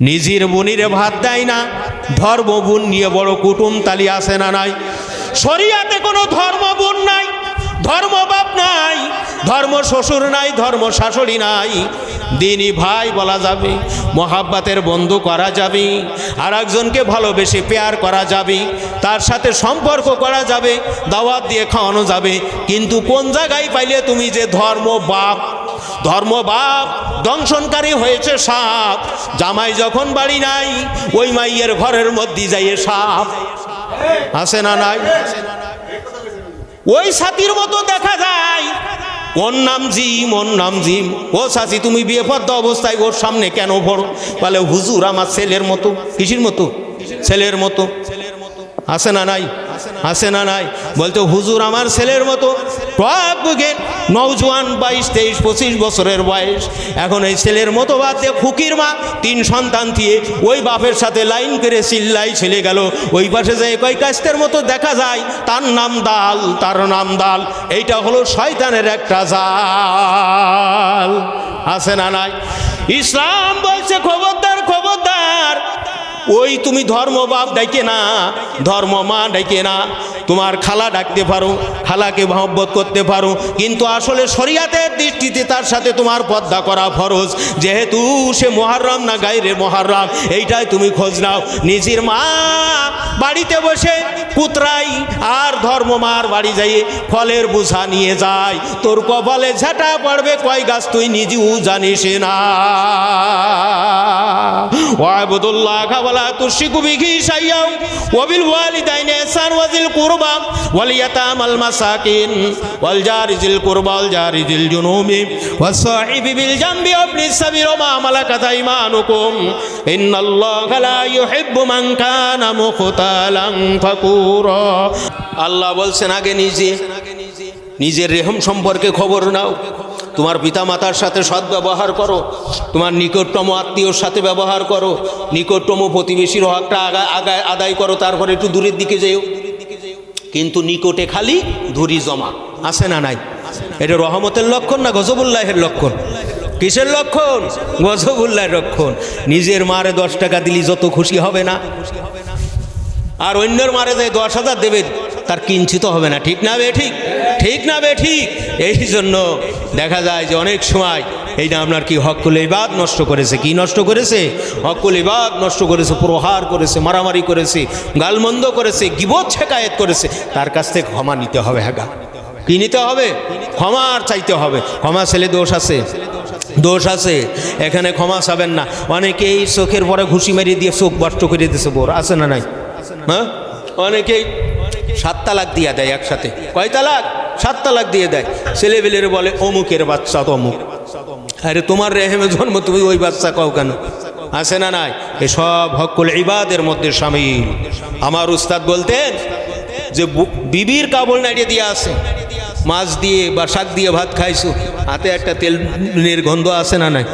নিজের বোনিরে ভাত দেয় না, ধর্ম বোন নিয়ে বড় কুটুম তালি আসে না নাই? শরিয়াতে কোনো ধর্ম বোন নাই, ধর্ম বাপ নাই, ধর্ম শ্বশুর নাই, ধর্ম শাশুড়ি নাই। দিনই ভাই বলা যাবে, মহাব্বাতের বন্ধু করা যাবে, আর একজনকে ভালোবেসে পেয়ার করা যাবে, তার সাথে সম্পর্ক করা যাবে, দাওয়াত দিয়ে খাওয়ানো যাবে। কিন্তু কোন জায়গায় পাইলে তুমি যে ধর্ম বাপ দংশনকারী হয়েছে সাপ? জামাই যখন বাড়ি নাই, ওই মাইয়ের ঘরের মধ্যে যাইয়ে সাপ আসে না নাই? ওই সাথীর মতো দেখা যায়, ওর নাম জিম, ওর নাম জিম। ও সাথী, তুমি বিয়ে পদ্ম অবস্থায় ওর সামনে কেন পড়ো? বলে হুজুর আমার ছেলের মতো। কিসের মতো? ছেলের মতো। আসে না নাই? আসে না নাই? বলতো হুজুর আমার ছেলের মতো। নওজোয়ান 22, 23, 25 বছরের বয়স, এখন এই ছেলের মতো বাদ দিয়ে খুকির মা 3 সন্তান দিয়ে ওই বাপের সাথে লাইন করে চিল্লাই ছেলে গেল। ওই পাশে যায় কই কাস্তের মতো দেখা যায়, তার নাম দাল, তার নাম দাল। এইটা হলো শয়তানের একটা জাল। আছে না নাই? ইসলাম বলছে খবরদার, খবরদার। ওই তুমি ধর্ম বাপ ডাইকে না, ধর্ম মা ডাইকে না। তোমার খালা ডাকতে পারো, খালাকে মহব্বত করতে পারো, কিন্তু আসলে শরিয়াতের দৃষ্টিতে তার সাথে তোমার পর্দা করা ফরজ। যেহেতু সে মুহররম না গায়রে মুহররম, এইটাই তুমি খোঁজ নাও। নিজের মা বাড়িতে বসে পুত্রাই আর ধর্ম মার বাড়ি যাইয়ে ফলের বোঝা নিয়ে যায়, তোর কপালে ঝাঁটা পড়বে কয় গাছ তুই নিজেও জানিস না। ওয়াবুদুল্লাহ ওয়ালা তুশরিকু বিহি শাইআন ওয়া বিল ওয়ালিদাইনি ইহসান ওয়া যিল কুরবা ওয়াল ইয়াতামাল মাসাকিন ওয়াল জারি যিল কুরবা ওয়াল জারি যিল জুনুবি ওয়াস সাহিবি বিল জামবি ওয়া ইবনিস সাবিল ওয়া মা মালাকাত আইমানুকুম ইন্নাল্লাহা লা ইউহিব্বু মান কানা মুখতালান ফাকুরা। আল্লাহ বলছেন আগে নিজের রেহম সম্পর্কে খবর নাও। তোমার পিতা মাতার সাথে সদ্ব্যবহার করো, তোমার নিকটতম আত্মীয়র সাথে ব্যবহার করো, নিকটতম প্রতিবেশীর হকটা আদায় করো, তারপরে একটু দূরের দিকে যেও। কিন্তু নিকটে খালি ধুরি জমা। আছে না নাই? এটা রহমতের লক্ষণ না গজবুল্লাহের লক্ষণ? কিসের লক্ষণ? গজবুল্লাহের লক্ষণ। নিজের মারে 10 টাকা দিলি যত খুশি হবে না, আর অন্যের মারে যায় 10,000 দেবেন, তার কিঞ্চিত হবে না। ঠিক না বে ঠিক? ঠিক না বে ঠিক? এই জন্য দেখা যায় যে অনেক সময় এইটা আপনার কি হকুল ইবাদ নষ্ট করেছে। কি নষ্ট করেছে? হকুল ইবাদ নষ্ট করেছে, প্রহার করেছে, মারামারি করেছে, গালমন্দ করেছে, গিবত শেকায়েত করেছে। তার কাছ থেকে ক্ষমা নিতে হবে। হ্যাঁ, কি নিতে হবে? ক্ষমার চাইতে হবে। ক্ষমা ছেলে দোষ আছে, দোষ আছে, এখানে ক্ষমা চাবেন না। অনেকেই চোখের পরে ঘুষি মারিয়ে দিয়ে চোখ নষ্ট করে দিয়েছে বোর। আছে না নাই? হ্যাঁ, অনেকেই 7 তালাক দিয়ে দেয় একসাথে। কয় তালাক? 7 তালাক দিয়ে দেয়। ছেলেবেলের বলে অমুকের বাচ্চা তমুক। আরে তোমার রেহেমে জন্ম, তুমি ওই বাচ্চা কও কেন? আছে না নাই? এসব হকুল ইবাদের মধ্যে শামিল। আমার উস্তাদ বলতেন যে বিবির কাবল নাড়িয়ে দিয়ে আসে, মাছ দিয়ে বা শাক দিয়ে ভাত খাইছো, হাতে একটা তেলের গন্ধ আছে না নাই?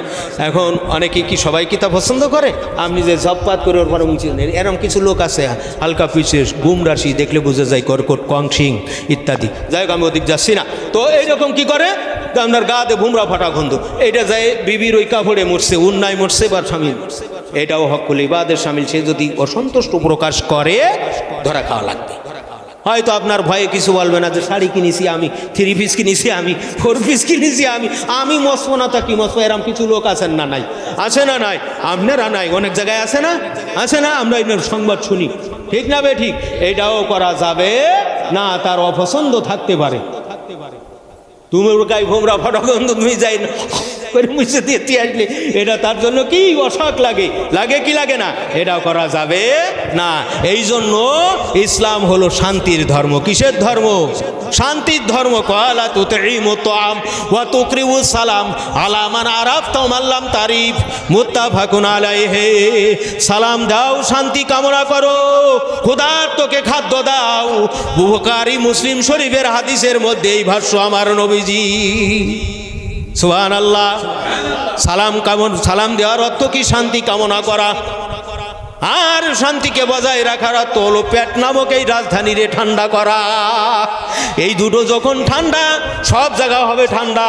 এখন অনেকে কি সবাই কি তা পছন্দ করে? আপনি যে ঝপপাত করে ওর পরে মুছে নেন, এরকম কিছু লোক আছে হালকা পিছিয়ে গুম রাশি দেখলে বুঝে যায় কর্কট কংসিং ইত্যাদি। যাই হোক, আমি ওদিক যাচ্ছি না। তো এইরকম কি করে? আপনার গাতে ভুমরা ফাটা গন্ধ, এটা যায় বিবির ওই কাপড়ে মরছে, উন্নায় মরছে বা স্বামীর, এটাও হকুল ইবাদের শামিল। সে যদি অসন্তুষ্ট প্রকাশ করে ধরা খাওয়া লাগবে। হয়তো আপনার ভয়ে কিছু বলবে না যে শাড়ি কিনেছি আমি, 3 পিস কিনেছি আমি, 4 পিস কিনেছি আমি মস্ত না, তা কি মস্ত? এরম কিছু লোক আছেন না নাই? আছে না নাই? আপনারা নাই, অনেক জায়গায় আছে না? আছে না? আমরা এর সংবাদ শুনি। ঠিক না বে ঠিক? এটাও করা যাবে না, তার অপছন্দ থাকতে পারে। তুমি ওর গায়ে ভোমরা ফটগন্ধ, তুমি যাই না করে মুছে দিয়ে আসলে এটা তার জন্য কি অশাক লাগে? লাগে কি লাগে না? এটাও করা যাবে না। এই জন্য ইসলাম হলো শান্তির ধর্ম। কিসের ধর্ম? শান্তির ধর্ম। ক্বালা তুতঈমু তুআম ওয়া তুকরিউ সালাম আলা মান আরাফতা ওয়া মান লাম তারিফ মুত্তাফাকুন আলাইহি। সালাম দাও, শান্তি কামনা করো, ক্ষুধার্তকে খাদ্য দাও। বুখারী মুসলিম শরীফের হাদিসের মধ্যে এই ভাষ্য আমার নবীজি। সুবহানাল্লাহ। সালাম দেওয়ার অর্থ কি? শান্তি কামনা করা। আর শান্তিকে বজায় রাখার অর্থ হলো পেট নামক এই রাজধানীরে ঠান্ডা করা। এই দুটো যখন ঠান্ডা, সব জায়গা হবে ঠান্ডা।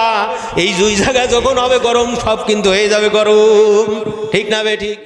এই 2 জায়গায় যখন হবে গরম, সব কিন্তু হয়ে যাবে গরম। ঠিক না বে ঠিক?